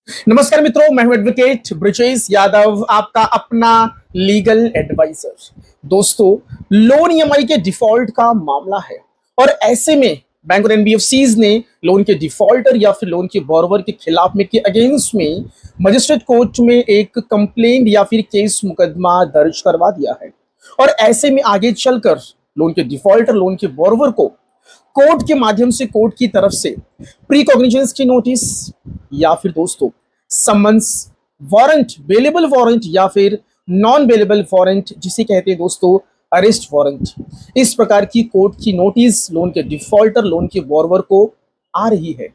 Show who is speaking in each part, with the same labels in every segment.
Speaker 1: नमस्कार मित्रों, मैं हूं एडवोकेट ब्रिजेश यादव, आपका अपना लीगल एडवाइजर। दोस्तों, लोन ईएमआई के डिफॉल्ट का मामला है और ऐसे में बैंक और एनबीएफसीज ने लोन के डिफॉल्टर या फिर लोन के बोरोवर के खिलाफ में के अगेंस्ट में मजिस्ट्रेट कोर्ट में एक कंप्लेंट या फिर केस मुकदमा दर्ज करवा दिया है। और ऐसे में आगे चलकर लोन के डिफॉल्टर लोन के बोरोवर को कोर्ट के माध्यम से, कोर्ट की तरफ से प्री कॉग्निजेंस की नोटिस या फिर दोस्तों समन्स, वारंट, बेलेबल वारंट या फिर नॉन बेलेबल वारंट जिसे कहते हैं दोस्तों अरेस्ट वारंट, इस प्रकार की कोर्ट की नोटिस लोन के डिफॉल्टर लोन के बोरोवर को आ रही है।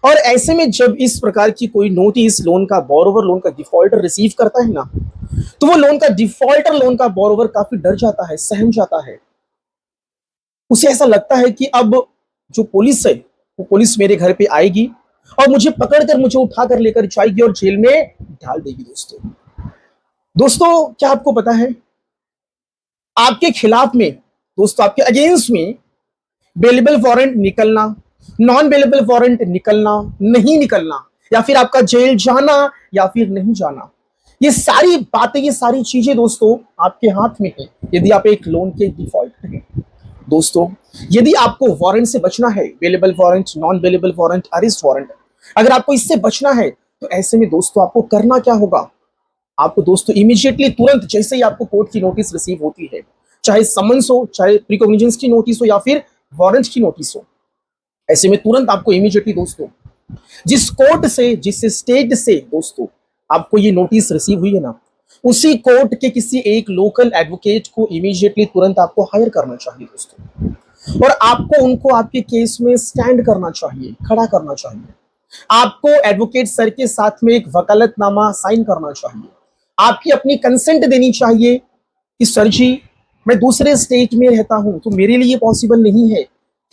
Speaker 1: और ऐसे में जब इस प्रकार की कोई नोटिस लोन का बोरोवर लोन का डिफॉल्टर रिसीव करता है ना, तो वो लोन का डिफॉल्टर लोन का बोरोवर काफी डर जाता है, सहम जाता है। उसे ऐसा लगता है कि अब जो पुलिस है वो पुलिस मेरे घर पे आएगी और मुझे पकड़कर मुझे उठाकर लेकर जाएगी और जेल में डाल देगी। दोस्तों दोस्तों क्या आपको पता है, आपके खिलाफ में, दोस्तों आपके अगेंस्ट में बेलेबल वारंट निकलना, नॉन बेलेबल वारंट निकलना, नहीं निकलना, या फिर आपका जेल जाना या फिर नहीं जाना, ये सारी बातें, ये सारी चीजें दोस्तों आपके हाथ में है यदि आप एक लोन के डिफॉल्टर हैं। दोस्तों, यदि आपको वारंट से बचना है, bailable warrant, non bailable warrant, arrest warrant, अगर आपको इससे बचना है तो ऐसे में दोस्तों आपको करना क्या होगा? आपको दोस्तों इमीडिएटली, तुरंत जैसे ही आपको कोर्ट की नोटिस रिसीव होती है, चाहे समन्स हो, चाहे प्रीकॉग्निजेंस की नोटिस हो या फिर वारंट की नोटिस हो, ऐसे में तुरंत आपको इमीडिएटली दोस्तों जिस कोर्ट से, जिस स्टेट से दोस्तों आपको ये नोटिस रिसीव हुई है ना, उसी कोर्ट के किसी एक लोकल एडवोकेट को इमीडिएटली तुरंत आपको हायर करना चाहिए दोस्तों। और आपको उनको आपके केस में स्टैंड करना चाहिए, खड़ा करना चाहिए। आपको एडवोकेट सर के साथ में एक वकालतनामा साइन करना चाहिए। आपकी अपनी कंसेंट देनी चाहिए कि सर जी, मैं दूसरे स्टेट में रहता हूं तो मेरे लिए पॉसिबल नहीं है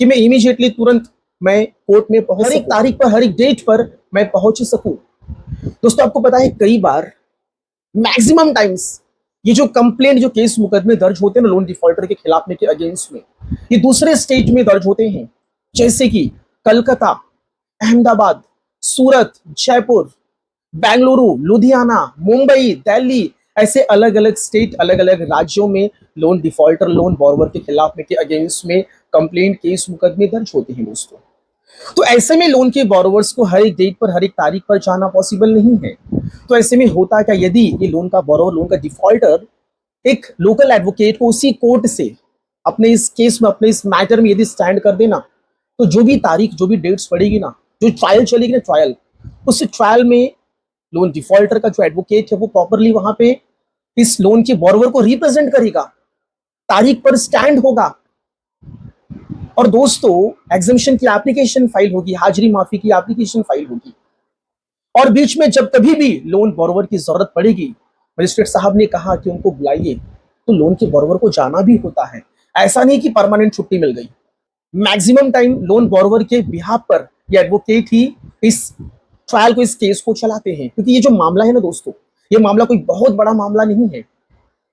Speaker 1: कि मैं इमीडिएटली तुरंत मैं कोर्ट में पहुंच, हर एक तारीख पर, हर एक डेट पर मैं पहुंच सकूं। दोस्तों आपको पता है, कई बार, मैक्सिमम टाइम्स, ये जो कंप्लेंट, जो केस मुकदमे दर्ज होते हैं ना लोन डिफॉल्टर के खिलाफ में के अगेंस्ट में, ये दूसरे स्टेट में दर्ज होते हैं, जैसे कि कलकत्ता, अहमदाबाद, सूरत, जयपुर, बेंगलुरु, लुधियाना, मुंबई, दिल्ली, ऐसे अलग अलग स्टेट, अलग अलग राज्यों में लोन डिफॉल्टर लोन बोरोवर के खिलाफ में के अगेंस्ट में कंप्लेंट, केस मुकदमे दर्ज होते हैं दोस्तों। तो ऐसे में लोन के बोरोवर्स को हर एक डेट पर, हर एक तारीख पर जाना पॉसिबल नहीं है। तो ऐसे में होता क्या, यदि ये लोन का बोरोवर, लोन का डिफॉल्टर एक लोकल एडवोकेट को उसी कोर्ट से अपने इस केस में, अपने इस मैटर में यदि स्टैंड कर देना, तो जो भी तारीख, जो भी डेट्स पड़ेगी ना, जो ट्रायल चलेगी ना, ट्रायल, उस ट्रायल में लोन डिफॉल्टर का जो एडवोकेट है वो प्रॉपरली वहां पे इस लोन के बोरोवर को रिप्रेजेंट करेगा, तारीख पर स्टैंड होगा। और दोस्तों एग्जामिशन की एप्लीकेशन फाइल होगी, हाजिरी माफी की एप्लीकेशन फाइल होगी। और बीच में जब कभी भी लोन बोरोवर की जरूरत पड़ेगी, मजिस्ट्रेट साहब ने कहा कि उनको बुलाइए, तो लोन के बोरोवर को जाना भी होता है। ऐसा नहीं कि परमानेंट छुट्टी मिल गई। मैक्सिमम टाइम लोन बोरोवर के बिहाफ पर ये एडवोकेट ही इस ट्रायल को, इस केस को चलाते हैं, क्योंकि ये जो मामला है ना दोस्तों, ये मामला कोई बहुत बड़ा मामला नहीं है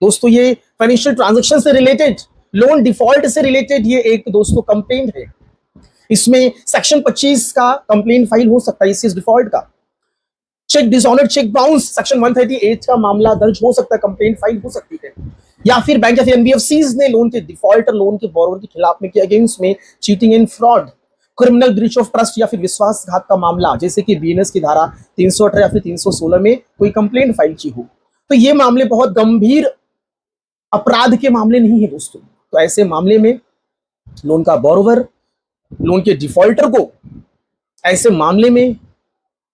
Speaker 1: दोस्तों। ये फाइनेंशियल ट्रांजैक्शन से रिलेटेड, लोन डिफॉल्ट से रिलेटेड ये एक दोस्तों कंप्लेंट है। इसमें सेक्शन 25 का कंप्लेंट फाइल हो सकता है, इस डिफॉल्ट का। Cheque dishonour, cheque bounce, section 138 का मामला दर्ज हो सकता है, कंप्लेंट फाइल हो सकती है। या फिर बैंक ऑफ एनबीएफसीज ने लोन के डिफॉल्टर लोन के बोरोवर के खिलाफ में के अगेंस्ट में cheating and fraud, criminal breach of trust या फिर विश्वासघात का मामला, जैसे कि बीएनएस की धारा 318 या फिर 316 में कोई कंप्लेंट फाइल की हो। तो ये मामले बहुत गंभीर अपराध के मामले नहीं है दोस्तों। तो ऐसे मामले में लोन का बोरोवर लोन के डिफॉल्टर को, ऐसे मामले में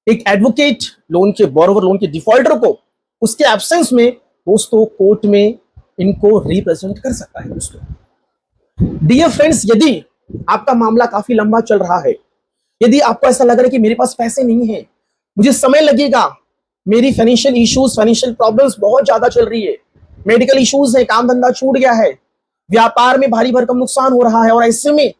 Speaker 1: एक एडवोकेट लोन के बोरोवर लोन के डिफॉल्टर को उसके एब्सेंस में दोस्तों कोर्ट में इनको रिप्रेजेंट कर सकता है दोस्तों। डियर फ्रेंड्स, यदि आपका मामला काफी लंबा चल रहा है, यदि आपको ऐसा लग रहा है कि मेरे पास पैसे नहीं है, मुझे समय लगेगा, मेरी फाइनेंशियल इश्यूज, फाइनेंशियल प्रॉब्लम्स बहुत ज्यादा चल रही है, मेडिकल इश्यूज है, काम धंधा छूट गया है, व्यापार में भारी भरकम नुकसान हो रहा है, और ऐसे में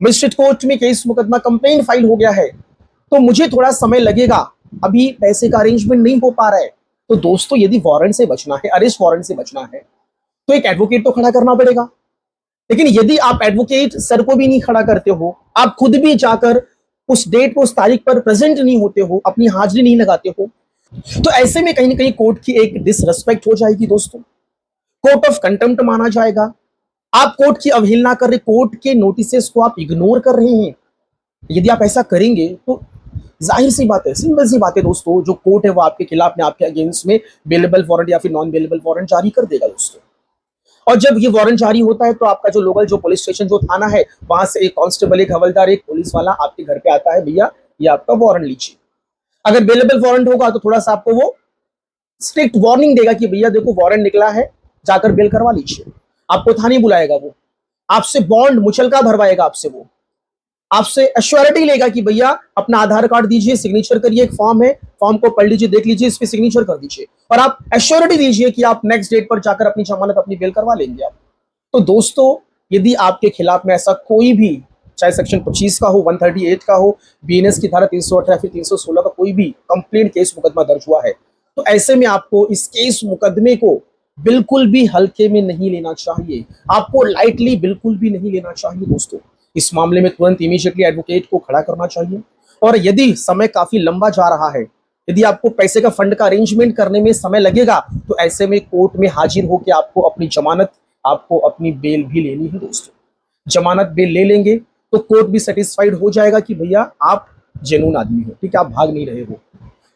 Speaker 1: मजिस्ट्रेट कोर्ट में केस मुकदमा कंप्लेंट फाइल हो गया है, तो मुझे थोड़ा समय लगेगा, अभी पैसे का अरेंजमेंट नहीं हो पा रहा है। तो दोस्तों यदि वारंट से बचना है, अरेस्ट वारंट से बचना है, तो एक एडवोकेट तो खड़ा करना पड़ेगा। लेकिन यदि आप एडवोकेट सर को भी नहीं खड़ा करते हो, आप खुद भी जाकर उस डेट पर उस तारीख पर प्रेजेंट नहीं होते हो, अपनी हाजिरी नहीं लगाते हो, तो ऐसे में कहीं ना कहीं कोर्ट की एक डिसरेस्पेक्ट हो जाएगी दोस्तों, कोर्ट ऑफ कंटेम्प्ट माना जाएगा। आप कोर्ट की अवहेलना कर रहे, कोर्ट के नोटिसेस को आप इग्नोर कर रहे हैं। यदि आप ऐसा करेंगे तो जाहिर सी बात है, सिंपल सी बात है दोस्तों, जो कोर्ट है वो आपके खिलाफ में, आपके अगेंस्ट में बेलेबल वारंट या फिर नॉन बेलेबल वारंट जारी कर देगा दोस्तों। और जब ये वारंट जारी होता है तो आपका जो लोकल जो पुलिस स्टेशन जो थाना है, वहां से एक कांस्टेबल, एक हवलदार, एक पुलिस वाला आपके घर पे आता है, भैया ये आपका वारंट लीजिए। अगर बेलेबल वारंट होगा तो थोड़ा सा आपको वो स्ट्रिक्ट वार्निंग देगा कि भैया देखो वारंट निकला है, जाकर बिल करवा लीजिए। आपको थाने बुलाएगा, वो आपसे बॉन्ड मुचलका भरवाएगा, आपसे वो आपसे एश्योरिटी लेगा कि भैया अपना आधार कार्ड दीजिए, सिग्नेचर करिए, एक फॉर्म है, फॉर्म को पढ़ लीजिए, देख लीजिए, इस पे सिग्नेचर कर दीजिए और आप एश्योरिटी दीजिए कि आप नेक्स्ट डेट पर जाकर अपनी जमानत, अपनी बेल करवा लेंगे आप। तो दोस्तों यदि आपके खिलाफ में ऐसा कोई भी, चाहे सेक्शन 25 का हो, 138 का हो, बीएनएस की धारा 318 फिर 316 का कोई भी कंप्लेंट केस मुकदमा दर्ज हुआ है, तो ऐसे में आपको इस केस मुकदमे को बिल्कुल भी हल्के में नहीं लेना चाहिए, आपको लाइटली बिल्कुल भी नहीं लेना चाहिए दोस्तों। इस मामले में तुरंत इमीडिएटली एडवोकेट को खड़ा करना चाहिए। और यदि समय काफी लंबा जा रहा है, यदि आपको पैसे का फंड का अरेंजमेंट करने में समय लगेगा, तो ऐसे में कोर्ट में हाजिर होकर आपको अपनी जमानत, आपको अपनी बेल भी लेनी है दोस्तों। जमानत बेल ले लेंगे तो कोर्ट भी सेटिस्फाइड हो जाएगा कि भैया आप जेन्युइन आदमी हो, ठीक है, आप भाग नहीं रहे हो।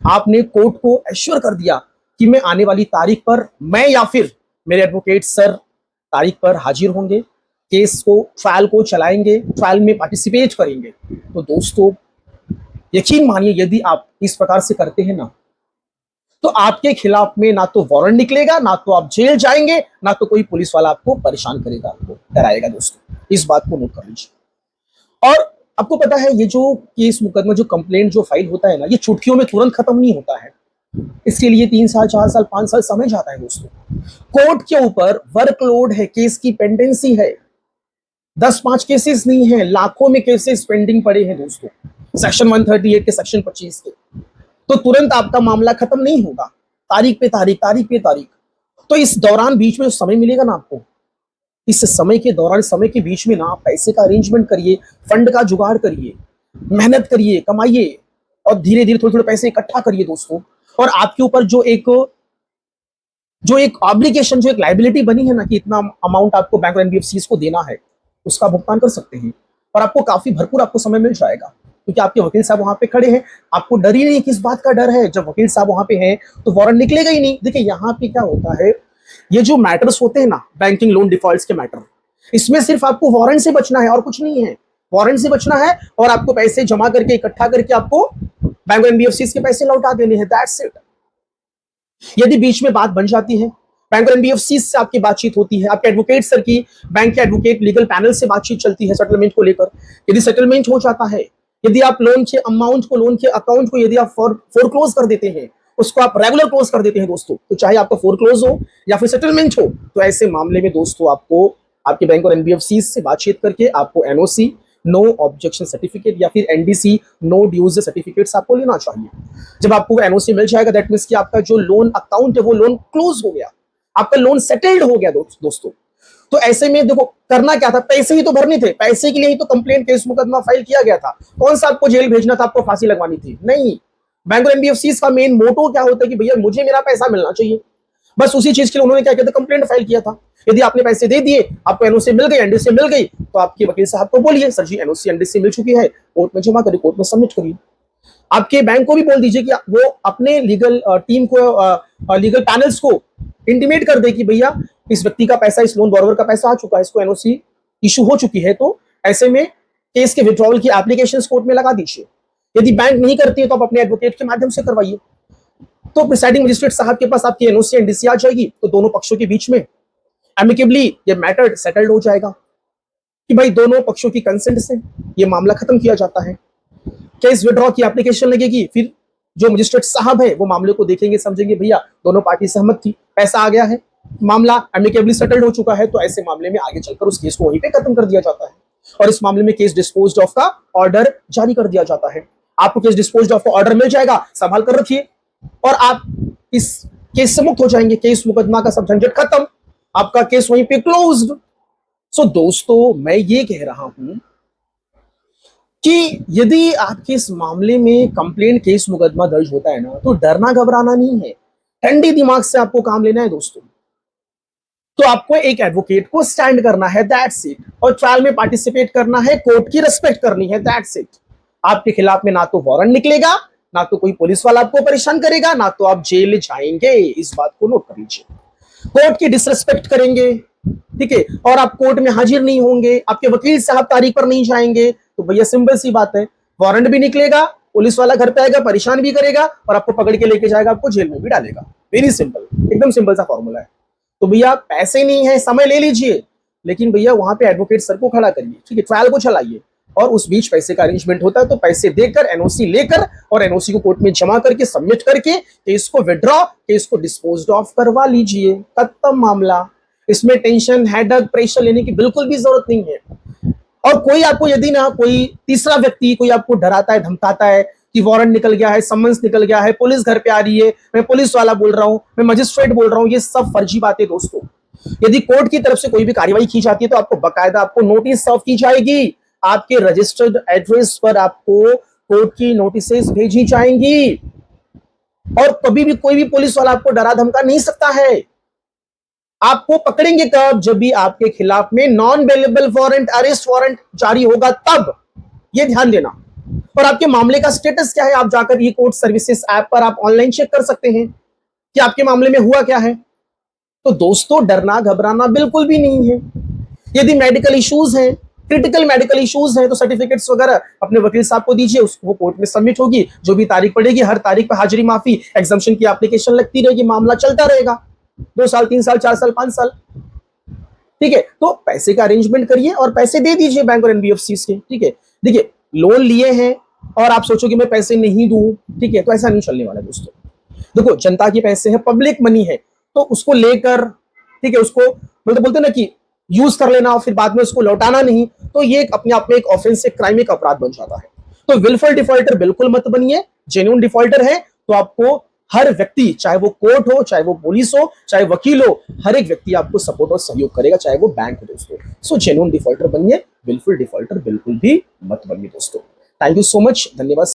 Speaker 1: आपने कोर्ट को एश्योर कर दिया कि मैं आने वाली तारीख पर, मैं या फिर मेरे एडवोकेट सर तारीख पर हाजिर होंगे, केस को, ट्रायल को चलाएंगे, ट्रायल में पार्टिसिपेट करेंगे। तो दोस्तों यकीन मानिए, यदि आप इस प्रकार से करते हैं ना, तो आपके खिलाफ में ना तो वारंट निकलेगा, ना तो आप जेल जाएंगे, ना तो कोई पुलिस वाला आपको परेशान करेगा, आपको डराएगा दोस्तों। इस बात को नोट कर लीजिए। और आपको पता है, ये जो केस मुकदमा, जो कंप्लेंट जो फाइल होता है ना, ये चुटकियों में तुरंत खत्म नहीं होता है। इसके लिए 3 साल, 4 साल, 5 साल समय जाता है दोस्तों। कोर्ट के ऊपर वर्कलोड है, केस की पेंडेंसी है, 10-5 केसेस नहीं है, लाखों में केसेस पेंडिंग पड़े हैं दोस्तों, सेक्शन 138 के, सेक्शन 25 के। तो तुरंत आपका मामला खत्म नहीं होगा, तारीख पे तारीख, तारीख पे तारीख। तो इस दौरान बीच में जो समय मिलेगा ना आपको, इस समय के दौरान, समय के बीच में ना आप पैसे का अरेंजमेंट करिए, फंड का जुगाड़ करिए, मेहनत करिए, कमाइए और धीरे धीरे थोड़े थोड़े पैसे इकट्ठा करिए दोस्तों। और आपके ऊपर जो एक ऑब्लिगेशन, जो एक लाइबिलिटी बनी है ना कि इतना अमाउंट आपको बैंक और एनबीएफसी को देना है, उसका भुगतान कर सकते हैं। और आपको काफी भरपूर आपको समय मिल जाएगा, क्योंकि आपके वकील साहब वहां पे खड़े हैं। आपको डर ही नहीं, किस बात का डर है, जब वकील साहब वहां पे हैं तो वारंट निकलेगा ही नहीं। देखिए यहाँ पे क्या होता है, ये जो मैटर्स होते हैं ना, बैंकिंग लोन डिफॉल्ट्स के मैटर, इसमें सिर्फ आपको वारंट से बचना है और कुछ नहीं है। वारंट से बचना है और आपको पैसे जमा करके, इकट्ठा करके आपको बैंक और एनबीएफसी के पैसे लौटा देने हैं, दैट्स इट। यदि बीच में बात बन जाती है, बैंक और एनबीएफसी से आपकी बातचीत होती है, आपके एडवोकेट सर की, बैंक के एडवोकेट लीगल पैनल से बातचीत चलती है सेटलमेंट को लेकर, यदि सेटलमेंट हो जाता है, यदि आप लोन के अमाउंट को, लोन के अकाउंट को यदि आप फोरक्लोज कर देते हैं, उसको आप रेगुलर क्लोज कर देते हैं दोस्तों, तो चाहे आपका फोरक्लोज हो या फिर सेटलमेंट हो, तो ऐसे मामले में दोस्तों आपको आपके बैंक और एनबीएफसी से बातचीत करके आपको एनओसी, नो ऑब्जेक्शन सर्टिफिकेट या फिर एनडीसी, नो ड्यूज सर्टिफिकेट्स आपको लेना चाहिए। जब आपको एनओसी मिल जाएगा, दैट मींस कि आपका जो लोन अकाउंट है वो लोन क्लोज हो गया, आपका लोन सेटल्ड हो गया दोस्तों। तो ऐसे में देखो करना क्या था, पैसे ही तो भरने थे, पैसे के लिए ही तो कंप्लेंट केस मुकदमा फाइल किया गया था। कौन सा आपको जेल भेजना था, आपको फांसी लगवानी थी? नहीं। बैंक और एनबीएफसी का मेन मोटो क्या होता है कि भैया मुझे मेरा पैसा मिलना चाहिए, बस उसी चीज के लिए उन्होंने क्या किया था, कंप्लेंट फाइल किया था। यदि आपने पैसे दे दिए, आपको एनओसी मिल गई, एनडीसी मिल गई, तो आपके वकील साहब को बोलिए, सर जी एनओसी एनडीसी मिल चुकी है, कोर्ट में जमा करिए, कोर्ट में सबमिट करिए। आपके बैंक को भी बोल दीजिए कि वो अपने लीगल टीम को, लीगल पैनल्स को इंटीमेट कर दे कि भैया इस व्यक्ति का पैसा, इस लोन बॉरोवर का पैसा आ चुका है, इसको एनओसी इशू हो चुकी है। तो ऐसे में केस के विड्रॉवल की एप्लीकेशन कोर्ट में लगा दीजिए। यदि बैंक नहीं करती है तो आप अपने एडवोकेट के माध्यम से करवाइए। तो प्रिसाइडिंग मजिस्ट्रेट साहब के पास आपकी एनओसी एनडीसी आ जाएगी, तो दोनों पक्षों के बीच में एमिकेबली ये मैटर सेटल्ड हो जाएगा कि भाई दोनों पक्षों की कंसेंट से ये मामला खत्म किया जाता है। केस विड्रॉ की एप्लीकेशन लगेगी, फिर जो मजिस्ट्रेट साहब है वो मामले को देखेंगे, समझेंगे भैया दोनों पार्टी सहमत थी, पैसा आ गया है, मामला एमिकेबली सेटल्ड हो चुका है, तो ऐसे मामले में आगे चलकर उस केस को वहीं पे खत्म कर दिया जाता है और इस मामले में केस डिस्पोज्ड ऑफ का ऑर्डर जारी कर दिया जाता है। आपको केस डिस्पोज्ड ऑफ का ऑर्डर मिल जाएगा, संभाल कर रखिए और आप इस केस से मुक्त हो जाएंगे। केस मुकदमा का सब झंझट खत्म, आपका केस वहीं पे क्लोज्ड। सो दोस्तों मैं ये कह रहा हूं कि यदि आपके इस मामले में कंप्लेंट केस मुकदमा दर्ज होता है ना, तो डरना घबराना नहीं है, ठंडे दिमाग से आपको काम लेना है दोस्तों। तो आपको एक एडवोकेट को स्टैंड करना है, दैट्स इट, और ट्रायल में पार्टिसिपेट करना है, कोर्ट की रिस्पेक्ट करनी है, दैट्स इट। आपके खिलाफ में ना तो वारंट निकलेगा, ना तो कोई पुलिस वाला आपको परेशान करेगा, ना तो आप जेल जाएंगे। इस बात को नोट कर लीजिए। कोर्ट की डिसरिस्पेक्ट करेंगे, ठीक है, और आप कोर्ट में हाजिर नहीं होंगे, आपके वकील साहब तारीख पर नहीं जाएंगे, तो भैया सिंपल सी बात है, वारंट भी निकलेगा, पुलिस वाला घर पे आएगा, परेशान भी करेगा और आपको पकड़ के लेके जाएगा, आपको जेल में भी डालेगा। वेरी सिंपल, एकदम सिंपल सा फॉर्मूला है। तो भैया पैसे नहीं है, समय ले लीजिए, लेकिन भैया वहां पे एडवोकेट सर को खड़ा करिए, ठीक है, ट्रायल को चलाइए, और उस बीच पैसे का अरेंजमेंट होता है तो पैसे देकर, एनओसी लेकर, और एनओसी को कोर्ट में जमा करके सबमिट करके केस को विड्रॉ, केस को डिस्पोज्ड ऑफ करवा लीजिए, खत्म मामला। इसमें टेंशन, हेडेक, प्रेशर लेने की बिल्कुल भी जरूरत नहीं है। और कोई आपको यदि ना कोई तीसरा व्यक्ति कोई आपको डराता है, धमकाता है कि वारंट निकल गया है, समन्स निकल गया है, पुलिस घर पे आ रही है, मैं पुलिस वाला बोल रहा हूं, मैं मजिस्ट्रेट बोल रहा हूं, ये सब फर्जी बातें दोस्तों। यदि कोर्ट की तरफ से कोई भी कार्रवाई की जाती है तो आपको बकायदा आपको नोटिस सर्व की जाएगी, आपके रजिस्टर्ड एड्रेस पर आपको कोर्ट की नोटिसेस भेजी जाएंगी, और कभी भी कोई भी पुलिस वाला आपको डरा धमका नहीं सकता है। आपको पकड़ेंगे कब? जब भी आपके खिलाफ में non bailable warrant, arrest warrant जारी होगा, तब। ये ध्यान देना। और आपके मामले का स्टेटस क्या है, आप जाकर ई कोर्ट सर्विसेज ऐप पर आप ऑनलाइन चेक कर सकते हैं कि आपके मामले में हुआ क्या है। तो दोस्तों, डरना घबराना बिल्कुल भी नहीं है। यदि मेडिकल इश्यूज हैं, क्रिटिकल मेडिकल इश्यूज हैं, तो सर्टिफिकेट्स वगैरह अपने वकील साहब को दीजिए, उसको कोर्ट में सबमिट होगी, जो भी तारीख पड़ेगी हर तारीख पर हाजिरी माफी, एग्जाम्पशन की एप्लीकेशन लगती रहेगी, मामला चलता रहेगा 2 साल, 3 साल, 4 साल, 5 साल, ठीक है। तो पैसे का अरेंजमेंट करिए और पैसे दे दीजिए बैंक और एनबीएफसी के, ठीक है। देखिए, लोन लिए हैं और आप सोचो कि मैं पैसे नहीं दूं, ठीक है, तो ऐसा नहीं चलने वाला दोस्तों। देखो, जनता के पैसे हैं, पब्लिक मनी है, तो उसको लेकर, ठीक है, उसको मतलब बोलते ना कि यूज कर लेना और फिर बाद में उसको लौटाना नहीं, तो ये अपने आप में एक ऑफेंस, एक क्राइम, एक अपराध बन जाता है। तो विलफुल डिफॉल्टर बिल्कुल मत बनिए। जेन्युइन डिफॉल्टर है तो आपको हर व्यक्ति, चाहे वो कोर्ट हो, चाहे वो पुलिस हो, चाहे वकील हो, हर एक व्यक्ति आपको सपोर्ट और सहयोग करेगा, चाहे वो बैंक हो दोस्तों। सो जेन्युइन डिफॉल्टर बनिए, विलफुल डिफॉल्टर बिल्कुल भी मत बनिए दोस्तों। थैंक यू सो मच, धन्यवाद।